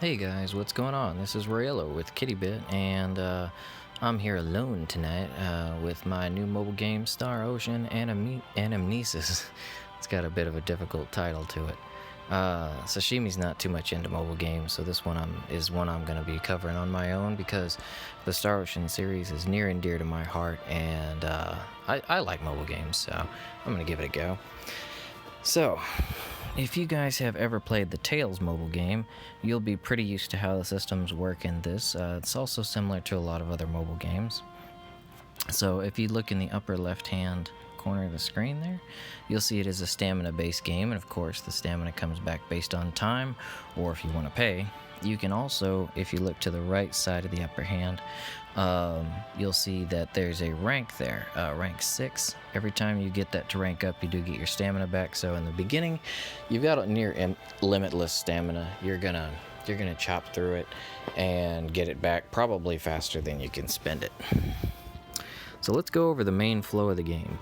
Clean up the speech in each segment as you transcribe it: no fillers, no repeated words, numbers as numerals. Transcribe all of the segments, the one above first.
Hey guys, what's going on? This is Raelo with KittyBit, and I'm here alone tonight with my new mobile game, Star Ocean Anamnesis. It's got a bit of a difficult title to it. Sashimi's not too much into mobile games, so this one is one I'm going to be covering on my own because the Star Ocean series is near and dear to my heart, and I like mobile games, so I'm going to give it a go. So, if you guys have ever played the Tales mobile game, you'll be pretty used to how the systems work in this. It's also similar to a lot of other mobile games. So if you look in the upper left-hand corner of the screen there, you'll see it is a stamina-based game, and of course the stamina comes back based on time, or if you want to pay. You can also, if you look to the right side of the upper hand, you'll see that there's a rank there, rank 6. Every time you get that to rank up, you do get your stamina back. So in the beginning, you've got a near limitless stamina. You're gonna chop through it and get it back probably faster than you can spend it. So let's go over the main flow of the game.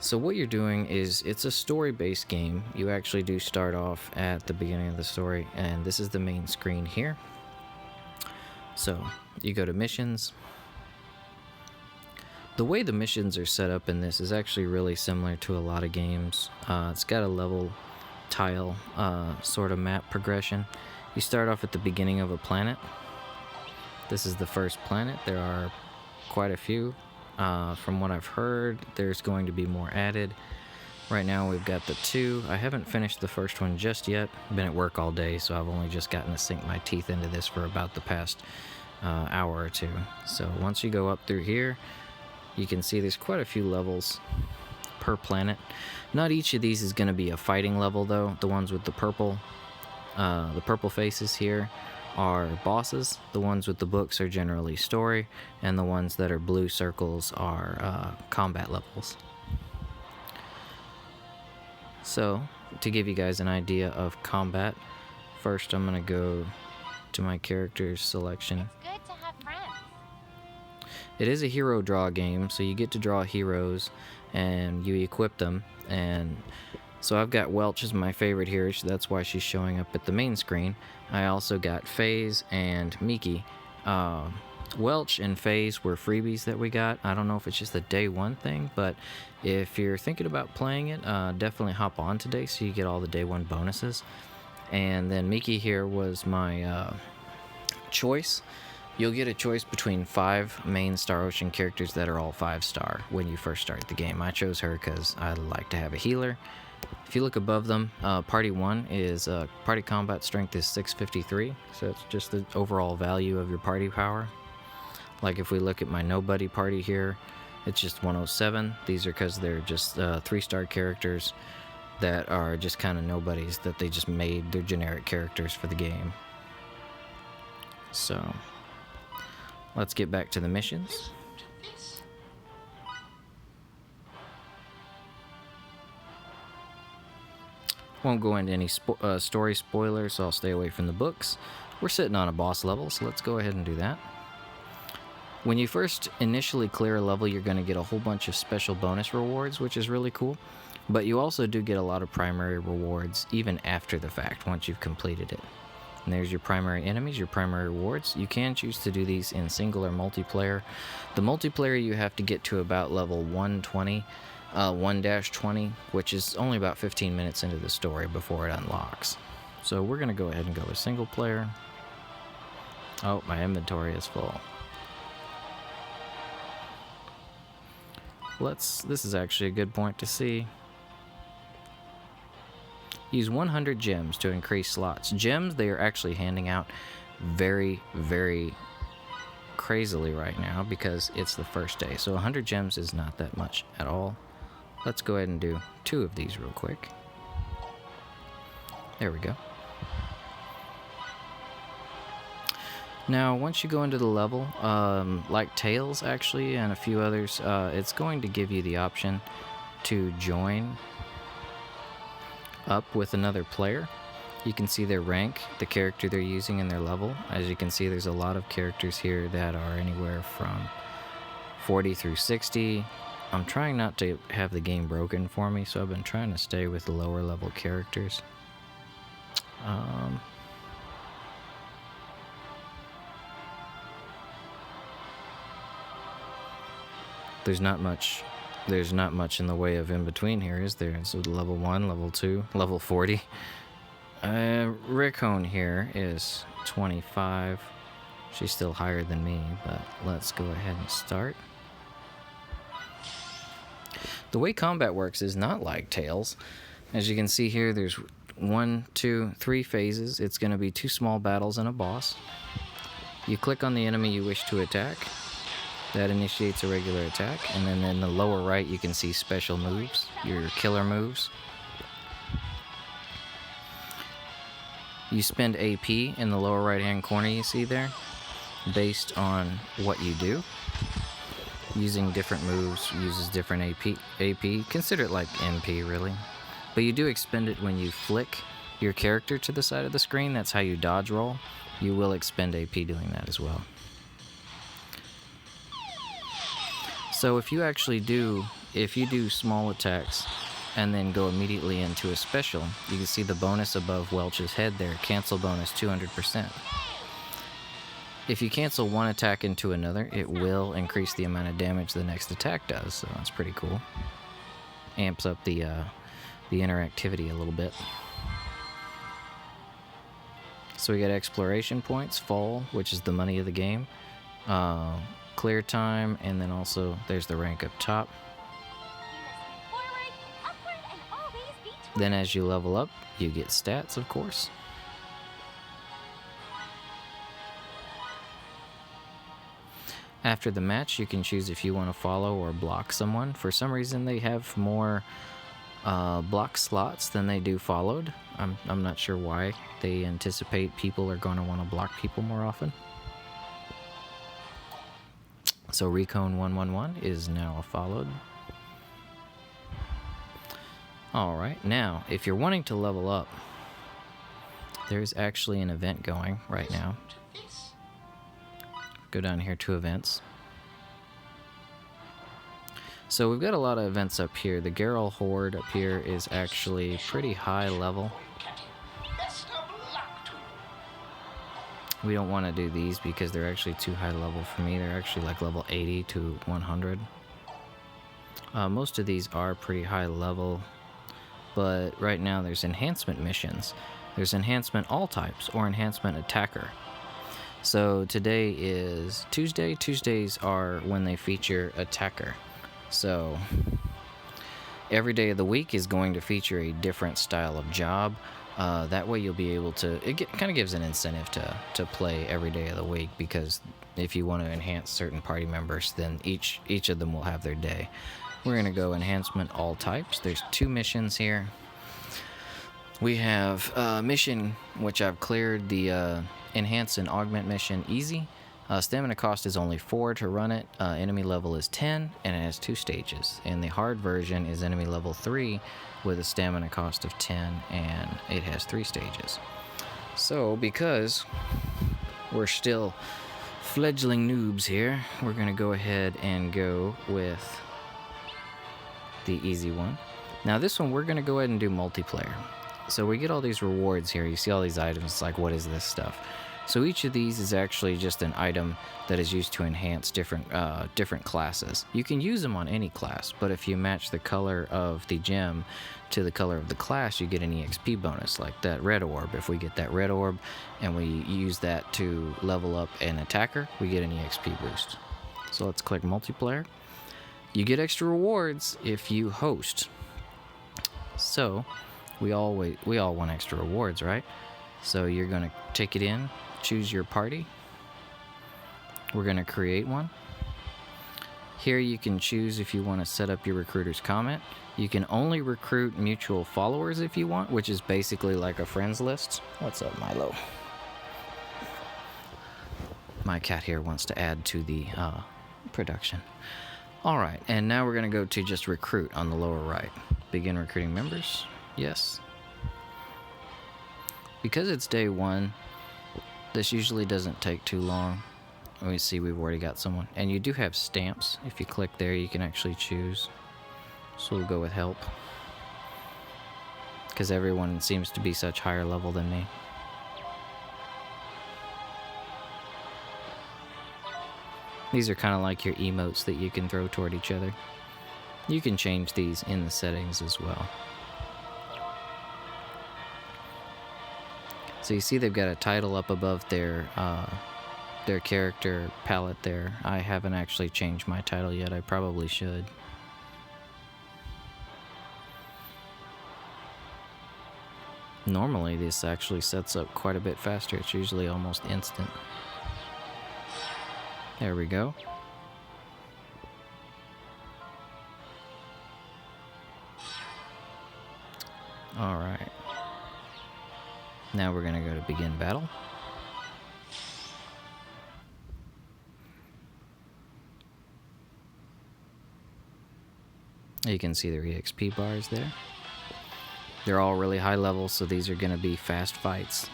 So what you're doing is, it's a story-based game. You actually do start off at the beginning of the story, and this is the main screen here. So you go to missions. The way the missions are set up in this is actually really similar to a lot of games. It's got a level tile sort of map progression. You start off at the beginning of a planet. This is the first planet. There are quite a few. From what I've heard, there's going to be more added. Right now we've got the 2. I haven't finished the first one just yet. Been at work all day, so I've only just gotten to sink my teeth into this for about the past hour or 2. So once you go up through here, you can see there's quite a few levels per planet. Not each of these is going to be a fighting level though. The ones with the purple faces here are bosses. The ones with the books are generally story, and the ones that are blue circles are combat levels. So, to give you guys an idea of combat, first I'm going to go to my character's selection. It's good to have friends. It is a hero draw game, so you get to draw heroes and you equip them. And so I've got Welch as my favorite here, so that's why she's showing up at the main screen. I also got FaZe and Miki. Welch and FaZe were freebies that we got. I don't know if it's just a day one thing, but if you're thinking about playing it, definitely hop on today so you get all the day one bonuses. And then Miki here was my choice. You'll get a choice between 5 main Star Ocean characters that are all 5-star when you first start the game. I chose her because I like to have a healer. If you look above them, Party 1 is party combat strength is 653, so it's just the overall value of your party power. Like if we look at my nobody party here, it's just 107. These are because they're just 3-star characters that are just kind of nobodies that they just made their generic characters for the game. So let's get back to the missions. Won't go into any story spoilers, so I'll stay away from the books. We're sitting on a boss level, so let's go ahead and do that. When you first initially clear a level, you're going to get a whole bunch of special bonus rewards, which is really cool. But you also do get a lot of primary rewards even after the fact, once you've completed it. And there's your primary enemies, your primary rewards. You can choose to do these in single or multiplayer. The multiplayer you have to get to about level 120. 1-20, which is only about 15 minutes into the story before it unlocks. So we're going to go ahead and go with single player. Oh, my inventory is full. This is actually a good point to see. Use 100 gems to increase slots. Gems, they are actually handing out very, very crazily right now because it's the first day. So 100 gems is not that much at all. Let's go ahead and do 2 of these real quick. There we go. Now, once you go into the level, like Tales actually and a few others, it's going to give you the option to join up with another player. You can see their rank, the character they're using, and their level. As you can see, there's a lot of characters here that are anywhere from 40 through 60. I'm trying not to have the game broken for me, so I've been trying to stay with the lower level characters. There's not much in the way of in between here, is there? So level 1, level 2, level 40. Rickone here is 25. She's still higher than me, but let's go ahead and start. The way combat works is not like Tales. As you can see here, there's 1, 2, 3 phases. It's going to be 2 small battles and a boss. You click on the enemy you wish to attack. That initiates a regular attack. And then in the lower right, you can see special moves, your killer moves. You spend AP in the lower right-hand corner you see there, based on what you do. Using different moves uses different AP. Consider it like MP, really. But you do expend it when you flick your character to the side of the screen. That's how you dodge roll. You will expend AP doing that as well. So if you do small attacks and then go immediately into a special, you can see the bonus above Welch's head there, cancel bonus 200%. If you cancel one attack into another, it will increase the amount of damage the next attack does, so that's pretty cool. Amps up the interactivity a little bit. So we got exploration points, fall, which is the money of the game, clear time, and then also there's the rank up top. Then as you level up, you get stats, of course. After the match, you can choose if you want to follow or block someone. For some reason, they have more block slots than they do followed. I'm not sure why. They anticipate people are going to want to block people more often. So Recone 111 is now followed. Alright, now, if you're wanting to level up, there's actually an event going right now. Go down here to events. So we've got a lot of events up here. The Geralt Horde up here is actually pretty high level. We don't want to do these because they're actually too high level for me. They're actually like level 80 to 100. Most of these are pretty high level, but right now there's enhancement missions. There's enhancement all types or enhancement attacker. So today is Tuesday. Tuesdays are when they feature attacker. So every day of the week is going to feature a different style of job. That way you'll be able to, kind of gives an incentive to play every day of the week, because if you want to enhance certain party members, then each of them will have their day. We're going to go enhancement all types. There's 2 missions here. We have mission, which I've cleared, the enhance and augment mission easy. Stamina cost is only 4 to run it. Enemy level is 10, and it has 2 stages. And the hard version is enemy level 3 with a stamina cost of 10, and it has 3 stages. So because we're still fledgling noobs here, we're going to go ahead and go with the easy one. Now this one we're going to go ahead and do multiplayer. So we get all these rewards here. You see all these items. It's like, what is this stuff? So each of these is actually just an item that is used to enhance different classes. You can use them on any class, but if you match the color of the gem to the color of the class, you get an EXP bonus, like that red orb. If we get that red orb and we use that to level up an attacker, we get an EXP boost. So let's click multiplayer. You get extra rewards if you host. So we all want extra rewards, right? So you're going to take it in, choose your party. We're going to create one. Here you can choose if you want to set up your recruiter's comment. You can only recruit mutual followers if you want, which is basically like a friends list. What's up, Milo? My cat here wants to add to the production. Alright, and now we're going to go to just recruit on the lower right. Begin recruiting members. Yes. Because it's day 1, this usually doesn't take too long. Let me see, we've already got someone. And you do have stamps. If you click there, you can actually choose. So we'll go with help, because everyone seems to be such higher level than me. These are kind of like your emotes that you can throw toward each other. You can change these in the settings as well. So you see they've got a title up above their character palette there. I haven't actually changed my title yet. I probably should. Normally this actually sets up quite a bit faster. It's usually almost instant. There we go. Alright. Now we're gonna go to begin battle. You can see their EXP bars there. They're all really high level, so these are gonna be fast fights.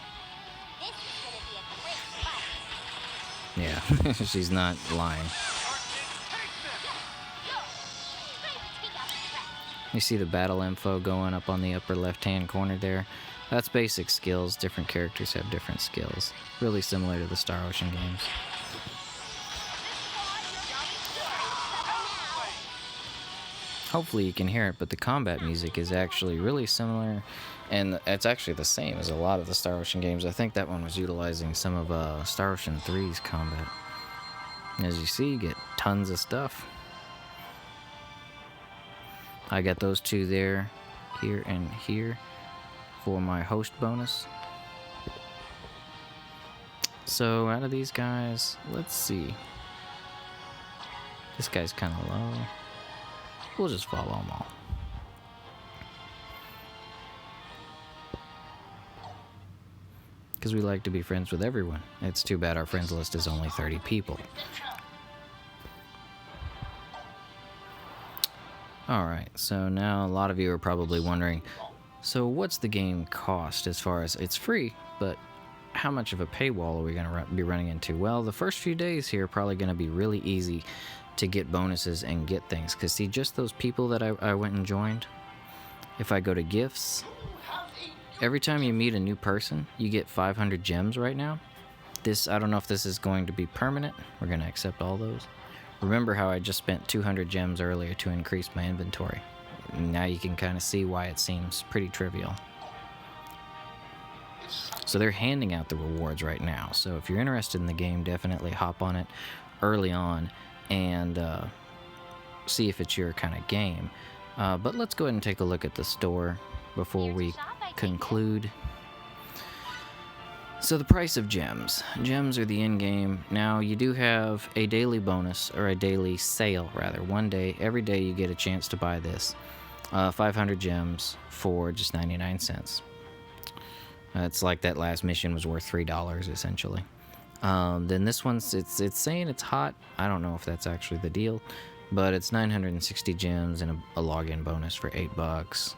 Yeah, she's not lying. You see the battle info going up on the upper left-hand corner there. That's basic skills. Different characters have different skills. Really similar to the Star Ocean games. Hopefully you can hear it, but the combat music is actually really similar, and it's actually the same as a lot of the Star Ocean games. I think that one was utilizing some of Star Ocean 3's combat. As you see, you get tons of stuff. I got those two there, here and here, for my host bonus. So out of these guys, let's see. This guy's kind of low. We'll just follow them all. Because we like to be friends with everyone. It's too bad our friends list is only 30 people. Alright, so now a lot of you are probably wondering, so what's the game cost as far as it's free, but how much of a paywall are we going to be running into? Well, the first few days here are probably going to be really easy to get bonuses and get things. Because see, just those people that I went and joined, if I go to gifts, every time you meet a new person, you get 500 gems right now. This, I don't know if this is going to be permanent. We're going to accept all those. Remember how I just spent 200 gems earlier to increase my inventory. Now you can kind of see why it seems pretty trivial. So they're handing out the rewards right now. So if you're interested in the game, definitely hop on it early on and see if it's your kind of game. But let's go ahead and take a look at the store before we conclude. So the price of gems. Gems are the in-game. Now you do have a daily bonus, or a daily sale rather. One day, every day you get a chance to buy this. 500 gems for just 99 cents. It's like that last mission was worth $3 essentially. Then this one's, it's saying it's hot. I don't know if that's actually the deal, but it's 960 gems and a login bonus for $8.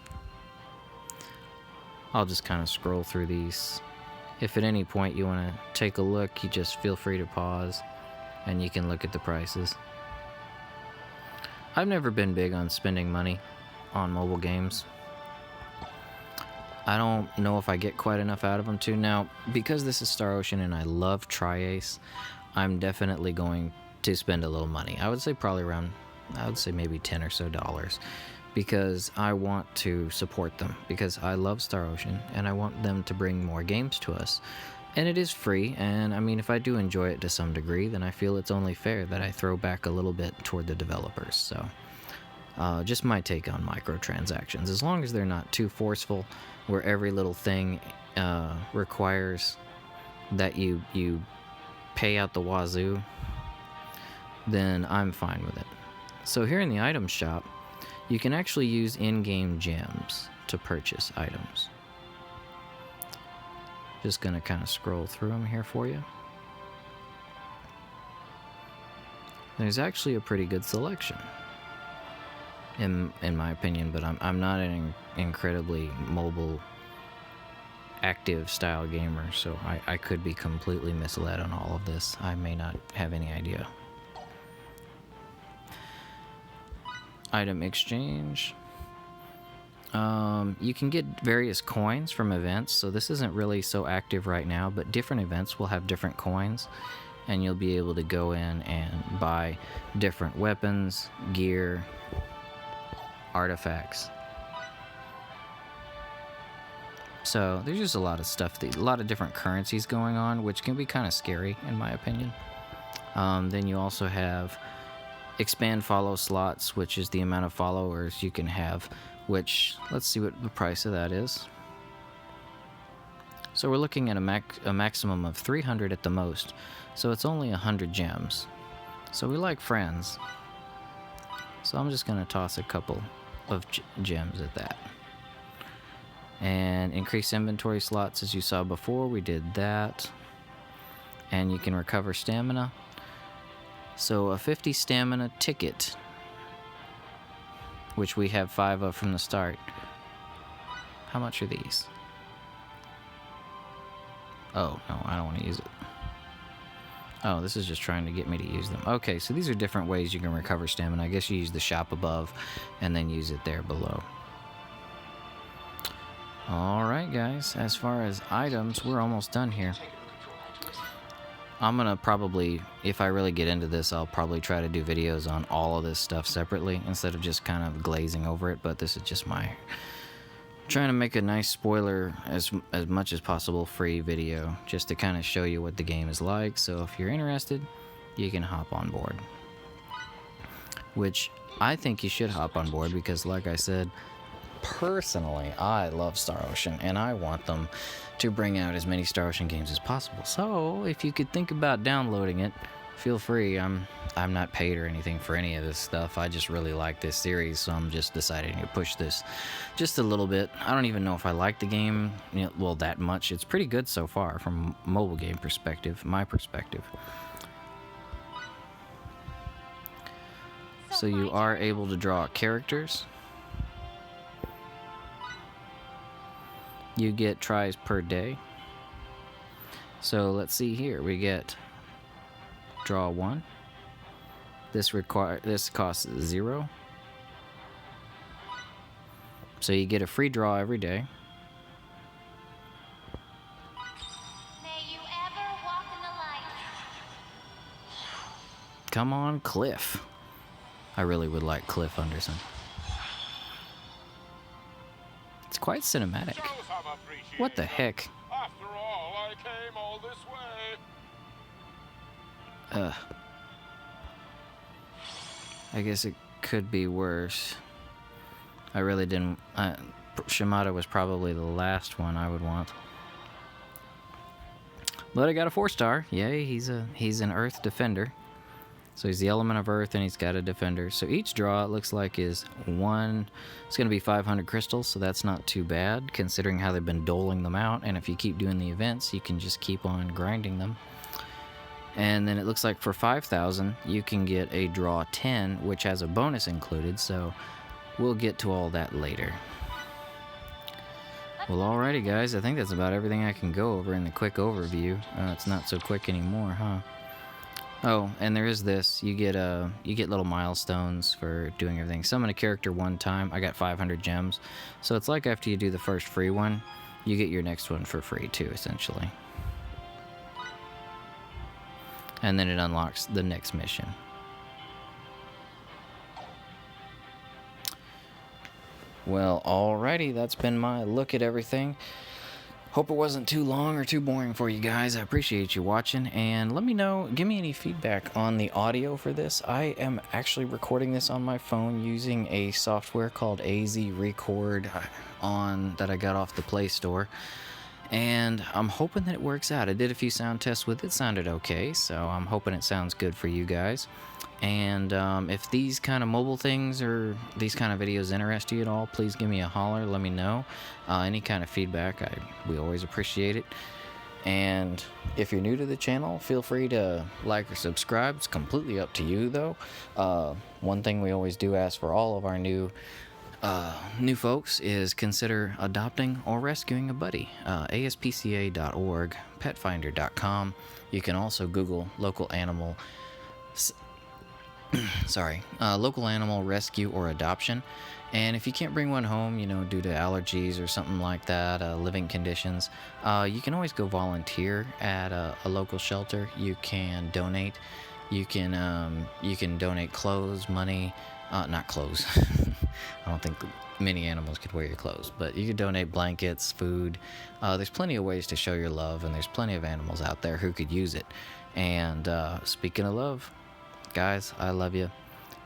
I'll just kind of scroll through these. If at any point you want to take a look, you just feel free to pause and you can look at the prices. I've never been big on spending money on mobile games. I don't know if I get quite enough out of them too. Now, because this is Star Ocean and I love Tri-Ace, I'm definitely going to spend a little money. I would say probably around, I would say maybe $10 or so, because I want to support them, because I love Star Ocean and I want them to bring more games to us. And it is free, and I mean, if I do enjoy it to some degree, then I feel it's only fair that I throw back a little bit toward the developers. So just my take on microtransactions. As long as they're not too forceful, where every little thing requires that you pay out the wazoo, then I'm fine with it. So here in the item shop, you can actually use in-game gems to purchase items. Just gonna kind of scroll through them here for you. There's actually a pretty good selection, in my opinion, but I'm not an incredibly mobile active style gamer, so I could be completely misled on all of this. I may not have any idea. Item exchange. You can get various coins from events, so this isn't really so active right now, but different events will have different coins, and you'll be able to go in and buy different weapons, gear, artifacts. So there's just a lot of stuff, a lot of different currencies going on, which can be kind of scary in my opinion. Then you also have expand follow slots, which is the amount of followers you can have, which, let's see what the price of that is. So we're looking at a maximum of 300 at the most, so it's only 100 gems. So we like friends. So I'm just going to toss a couple of gems at that. And increase inventory slots, as you saw before, we did that. And you can recover stamina. So a 50 stamina ticket, which we have 5 of from the start. How much are these? Oh, no, I don't want to use it. Oh, this is just trying to get me to use them. Okay, so these are different ways you can recover stamina. I guess you use the shop above and then use it there below. Alright guys, as far as items, we're almost done here. I'm gonna probably, if I really get into this, I'll probably try to do videos on all of this stuff separately instead of just kind of glazing over it, but this is just my trying to make a nice spoiler as much as possible free video just to kind of show you what the game is like. So if you're interested, you can hop on board, which I think you should hop on board because, like I said, personally I love Star Ocean and I want them to bring out as many Star Ocean games as possible. So if you could think about downloading it, feel free. I'm not paid or anything for any of this stuff. I just really like this series, so I'm just deciding to push this just a little bit. I don't even know if I like the game, well, that much. It's pretty good so far from a mobile game perspective, my perspective. So you are able to draw characters. You get tries per day. So let's see here. We get draw 1. This costs 0. So you get a free draw every day. May you ever walk in the light. Come on, Cliff. I really would like Cliff Anderson. It's quite cinematic. What the heck? After all, I came all this way. I guess it could be worse. I really didn't. Shimada was probably the last one I would want. But I got a 4-star. Yay, he's an Earth Defender. So he's the element of Earth and he's got a Defender. So each draw, it looks like, is one. It's going to be 500 crystals, so that's not too bad considering how they've been doling them out. And if you keep doing the events, you can just keep on grinding them. And then it looks like for 5,000, you can get a draw 10, which has a bonus included. So we'll get to all that later. Well, alrighty, guys. I think that's about everything I can go over in the quick overview. It's not so quick anymore, huh? Oh, and there is this. You get little milestones for doing everything. Summon a character 1 time. I got 500 gems. So it's like after you do the first free one, you get your next one for free too, essentially. And then it unlocks the next mission. Well, alrighty, that's been my look at everything. Hope it wasn't too long or too boring for you guys. I appreciate you watching, and let me know, give me any feedback on the audio for this. I am actually recording this on my phone using a software called AZ Record that I got off the Play Store. And I'm hoping that it works out. I did a few sound tests with it. Sounded okay, so I'm hoping it sounds good for you guys. And if these kind of mobile things or these kind of videos interest you at all, please give me a holler. Let me know. Any kind of feedback, we always appreciate it. And if you're new to the channel, feel free to like or subscribe. It's completely up to you, though. One thing we always do ask for all of our new folks is consider adopting or rescuing a buddy. ASPCA.org, petfinder.com. You can also Google local animal sorry, local animal rescue or adoption. And if you can't bring one home, due to allergies or something like that, living conditions, you can always go volunteer at a local shelter. You can donate. You can donate clothes, money, not clothes. I don't think many animals could wear your clothes, but you could donate blankets, food. There's plenty of ways to show your love, and there's plenty of animals out there who could use it. And speaking of love, guys, I love you,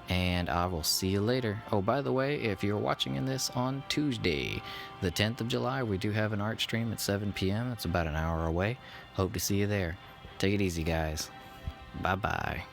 and I will see you later. Oh, by the way, if you're watching this on Tuesday, the 10th of July, we do have an art stream at 7 p.m. It's about an hour away. Hope to see you there. Take it easy, guys. Bye-bye.